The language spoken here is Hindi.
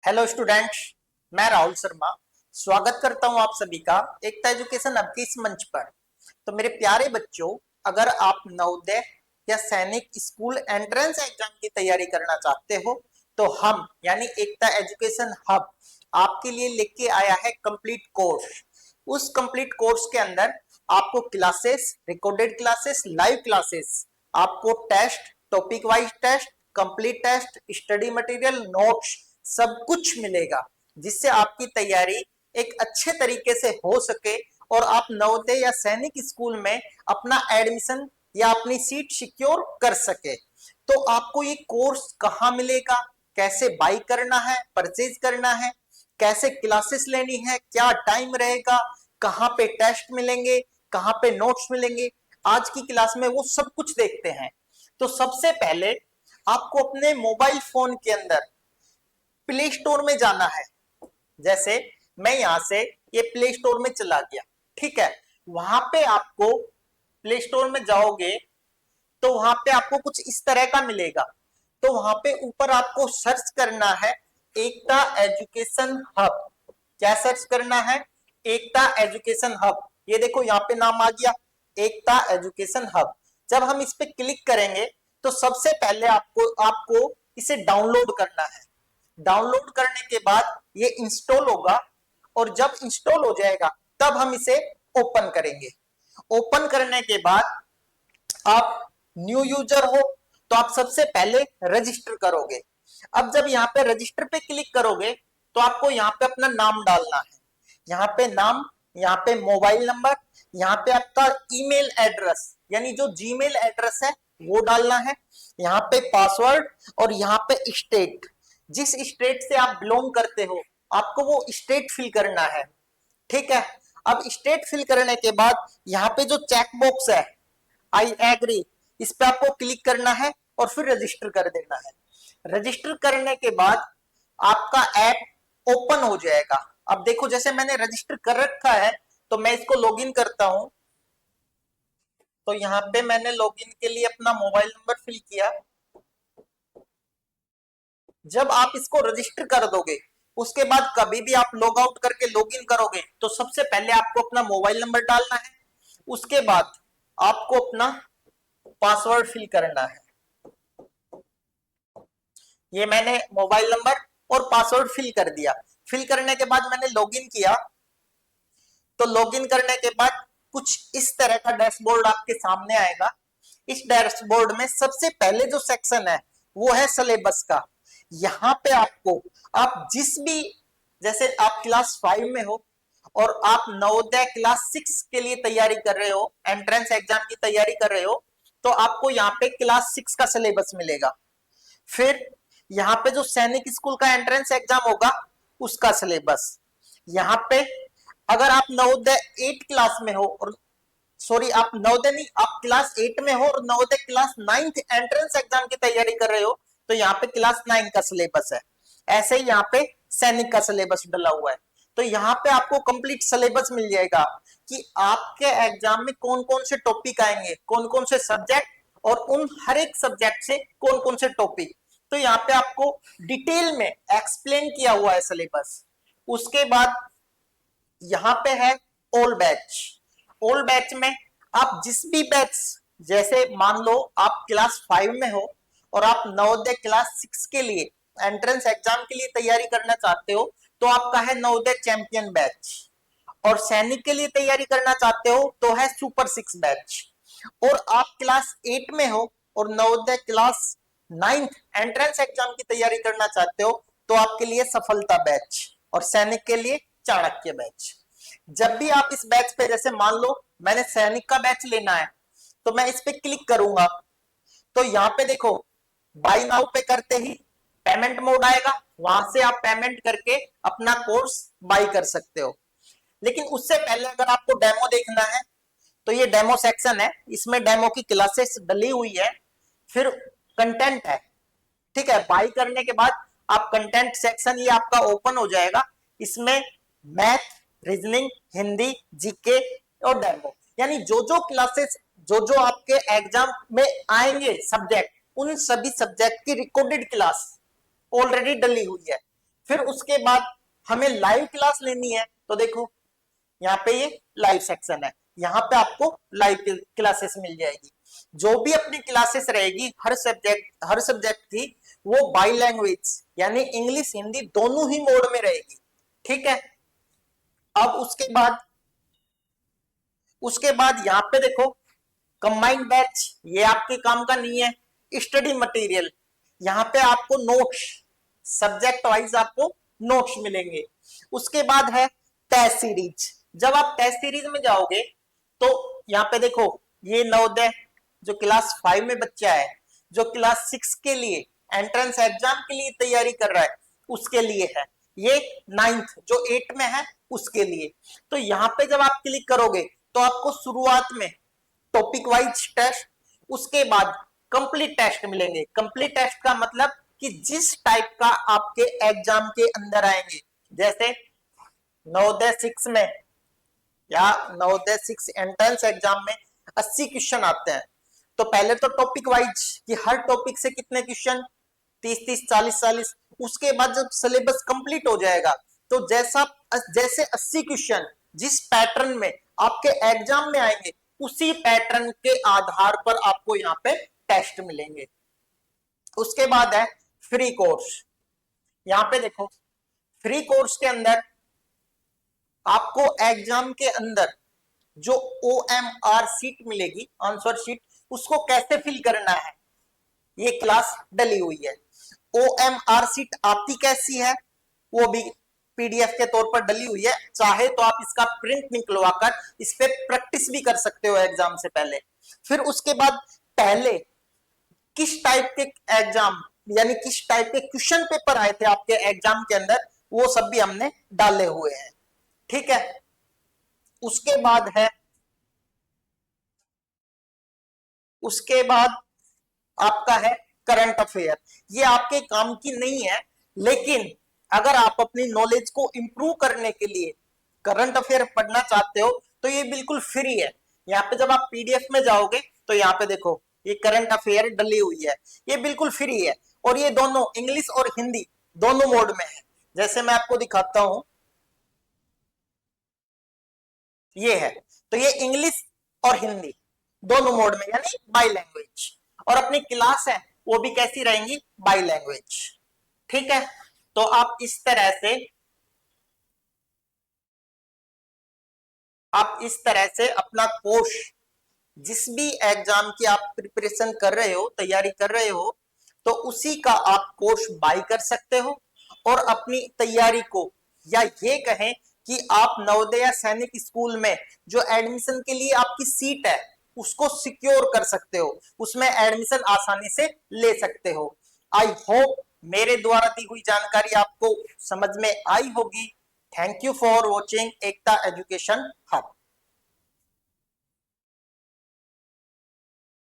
Hello students. मैं राहुल शर्मा स्वागत करता हूं आप सभी का एकता एजुकेशन अब के इस मंच पर। तो मेरे प्यारे बच्चों, अगर आप नवोदय या सैनिक स्कूल एंट्रेंस एग्जाम की तैयारी करना चाहते हो तो हम यानी एकता एजुकेशन हब आपके लिए लेके आया है कंप्लीट कोर्स। उस कंप्लीट कोर्स के अंदर आपको classes, recorded classes, live classes, आपको test, topic wise test, complete test, study material, notes सब कुछ मिलेगा, जिससे आपकी तैयारी एक अच्छे तरीके से हो सके और आप नवोदय या सैनिक स्कूल में अपना एडमिशन या अपनी सीट सिक्योर कर सके। तो आपको ये कोर्स कहाँ मिलेगा, कैसे बाई करना है, परचेज करना है, कैसे क्लासेस लेनी है, क्या टाइम रहेगा, कहाँ पे टेस्ट मिलेंगे, कहाँ पे नोट्स मिलेंगे, आज की क्लास में वो सब कुछ देखते हैं। तो सबसे पहले आपको अपने मोबाइल फोन के अंदर प्ले स्टोर में जाना है। जैसे मैं यहां से ये प्ले स्टोर में चला गया, ठीक है। वहां पे आपको प्ले स्टोर में जाओगे तो वहां पे आपको कुछ इस तरह का मिलेगा। तो वहां पे ऊपर आपको सर्च करना है एकता एजुकेशन हब। क्या सर्च करना है? एकता एजुकेशन हब। ये देखो यहाँ पे नाम आ गया, एकता एजुकेशन हब। जब हम इस पे क्लिक करेंगे तो सबसे पहले आपको आपको इसे डाउनलोड करना है। डाउनलोड करने के बाद ये इंस्टॉल होगा और जब इंस्टॉल हो जाएगा तब हम इसे ओपन करेंगे। ओपन करने के बाद आप न्यू यूजर हो तो आप सबसे पहले रजिस्टर करोगे। अब जब यहाँ पे रजिस्टर पे क्लिक करोगे तो आपको यहाँ पे अपना नाम डालना है। यहाँ पे नाम, यहाँ पे मोबाइल नंबर, यहाँ पे आपका ईमेल एड्रेस यानी जो जीमेल एड्रेस है वो डालना है, यहाँ पे पासवर्ड और यहाँ पे स्टेट, जिस स्टेट से आप बिलोंग करते हो आपको वो स्टेट फिल करना है, ठीक है। अब स्टेट फिल करने के बाद यहाँ पे जो चेक बॉक्स है आई एग्री, इस पे आपको क्लिक करना है और फिर रजिस्टर कर देना है। रजिस्टर करने के बाद आपका ऐप ओपन हो जाएगा। अब देखो जैसे मैंने रजिस्टर कर रखा है तो मैं इसको लॉगिन करता हूं। तो यहाँ पे मैंने लॉगिन के लिए अपना मोबाइल नंबर फिल किया। जब आप इसको रजिस्टर कर दोगे उसके बाद कभी भी आप लॉग आउट करके लॉगिन करोगे तो सबसे पहले आपको अपना मोबाइल नंबर डालना है, उसके बाद आपको अपना पासवर्ड फिल करना है। ये मैंने मोबाइल नंबर और पासवर्ड फिल कर दिया। फिल करने के बाद मैंने लॉगिन किया। तो लॉगिन करने के बाद कुछ इस तरह का डैशबोर्ड आपके सामने आएगा। इस डैशबोर्ड में सबसे पहले जो सेक्शन है वो है सिलेबस का। यहाँ पे आपको आप जिस भी, जैसे आप क्लास 5 में हो और आप नवोदय क्लास 6 के लिए तैयारी कर रहे हो, एंट्रेंस एग्जाम की तैयारी कर रहे हो, तो आपको यहाँ पे क्लास 6 का सिलेबस मिलेगा। फिर यहाँ पे जो सैनिक स्कूल का एंट्रेंस एग्जाम होगा उसका सिलेबस। यहाँ पे अगर आप नवोदय 8 क्लास में हो और सॉरी आप नवोदय नहीं, आप क्लास 8 में हो और Navodaya class 9th entrance exam की तैयारी कर रहे हो तो यहाँ पे क्लास 9 का सिलेबस है। ऐसे ही यहाँ पे सैनिक का सिलेबस डला हुआ है। तो यहाँ पे आपको कंप्लीट सिलेबस मिल जाएगा कि आपके एग्जाम में कौन कौन से टॉपिक आएंगे, कौन कौन से सब्जेक्ट और उन हर एक सब्जेक्ट से कौन कौन से टॉपिक। तो यहाँ पे आपको डिटेल में एक्सप्लेन किया हुआ है सिलेबस। उसके बाद यहाँ पे है ऑल बैच। ऑल बैच में आप जिस भी बैच, जैसे मान लो आप क्लास 5 में हो और आप नवोदय क्लास 6 के लिए एंट्रेंस एग्जाम के लिए तैयारी करना चाहते हो तो आपका है नवोदय चैंपियन बैच। और सैनिक के लिए तैयारी करना चाहते हो तो है सुपर 6 बैच। और आप क्लास 8 में हो और Navodaya class 9th entrance exam की तैयारी करना चाहते हो तो आपके लिए सफलता बैच और सैनिक के लिए चाणक्य बैच। जब भी आप इस बैच पे, जैसे मान लो मैंने सैनिक का बैच लेना है तो मैं इस पे क्लिक करूंगा तो यहाँ पे देखो बाय नाउ पे करते ही पेमेंट मोड आएगा, वहां से आप पेमेंट करके अपना कोर्स बाय कर सकते हो। लेकिन उससे पहले अगर आपको डेमो देखना है तो ये डेमो सेक्शन है, इसमें डेमो की क्लासेस डली हुई है। फिर कंटेंट है, ठीक है। बाई करने के बाद आप कंटेंट सेक्शन ये आपका ओपन हो जाएगा। इसमें मैथ, रीजनिंग, हिंदी, जीके और डेमो यानी जो जो क्लासेस, जो जो आपके एग्जाम में आएंगे सब्जेक्ट, उन सभी सब्जेक्ट की रिकॉर्डेड क्लास ऑलरेडी डली हुई है। फिर उसके बाद हमें लाइव क्लास लेनी है, तो देखो यहाँ पे ये लाइव सेक्शन है, यहाँ पे आपको लाइव क्लासेस मिल जाएगी। जो भी अपनी क्लासेस रहेगी हर सब्जेक्ट की, वो बाई लैंग्वेज यानी इंग्लिश हिंदी दोनों ही मोड में रहेगी। ठीक है। अब उसके बाद यहाँ पे देखो कंबाइंड बैच, ये आपके काम का नहीं है। स्टडी मटेरियल, यहाँ पे आपको नोट्स, सब्जेक्ट वाइज आपको नोट्स मिलेंगे। उसके बाद है टेस्ट सीरीज। जब आप टेस्ट सीरीज में जाओगे तो यहाँ पे देखो ये नवोदय जो क्लास 5 में बच्चा है, जो क्लास 6 के लिए एंट्रेंस एग्जाम के लिए तैयारी कर रहा है उसके लिए है। ये 9th जो 8 में है उसके लिए। तो यहाँ पे जब आप क्लिक करोगे तो आपको शुरुआत में टॉपिक वाइज टेस्ट, उसके बाद कंप्लीट टेस्ट मिलेंगे। कंप्लीट टेस्ट का मतलब कि जिस टाइप का आपके एग्जाम के अंदर आएंगे, जैसे नवोदय 6 में या नवोदय 6 एंट्रेंस एग्जाम में 80 क्वेश्चन आते हैं। तो पहले तो टॉपिक वाइज कि हर टॉपिक से कितने क्वेश्चन, 30-30, 40-40। उसके बाद जब सिलेबस कंप्लीट हो जाएगा तो जैसे 80 क्वेश्चन जिस पैटर्न में आपके एग्जाम में आएंगे, उसी पैटर्न के आधार पर आपको यहाँ पे टेस्ट मिलेंगे। उसके बाद है फ्री कोर्स। यहाँ पे देखो फ्री कोर्स के अंदर आपको एग्जाम के अंदर जो OMR सीट मिलेगी, आंसर शीट, उसको कैसे फिल करना है ये क्लास डली हुई है। OMR सीट आती कैसी है वो भी PDF के तौर पर डली हुई है। चाहे तो आप इसका प्रिंट निकलवाकर इस पे प्रैक्टिस भी कर सकते हो एग्जाम से पहले। फिर उसके बाद पहले किस टाइप के एग्जाम यानी किस टाइप के क्वेश्चन पेपर आए थे आपके एग्जाम के अंदर, वो सब भी हमने डाले हुए हैं। ठीक है। उसके बाद आपका है करंट अफेयर। ये आपके काम की नहीं है, लेकिन अगर आप अपनी नॉलेज को इंप्रूव करने के लिए करंट अफेयर पढ़ना चाहते हो तो ये बिल्कुल फ्री है। यहाँ पे जब आप PDF में जाओगे तो यहाँ पे देखो ये करंट अफेयर डली हुई है, ये बिल्कुल फ्री है। और ये दोनों इंग्लिश और हिंदी दोनों मोड में है। जैसे मैं आपको दिखाता हूं, ये है, तो ये इंग्लिश और हिंदी दोनों मोड में यानी बाई लैंग्वेज। और अपनी क्लास है वो भी कैसी रहेंगी, बाई लैंग्वेज। ठीक है। तो आप इस तरह से अपना कोर्स, जिस भी एग्जाम की आप प्रिपरेशन कर रहे हो, तैयारी कर रहे हो, तो उसी का आप कोर्स बाय कर सकते हो और अपनी तैयारी को, या ये कहें कि आप नवोदय सैनिक स्कूल में जो एडमिशन के लिए आपकी सीट है उसको सिक्योर कर सकते हो, उसमें एडमिशन आसानी से ले सकते हो। आई होप मेरे द्वारा दी हुई जानकारी आपको समझ में आई होगी। Thank you for watching Ekta education hub.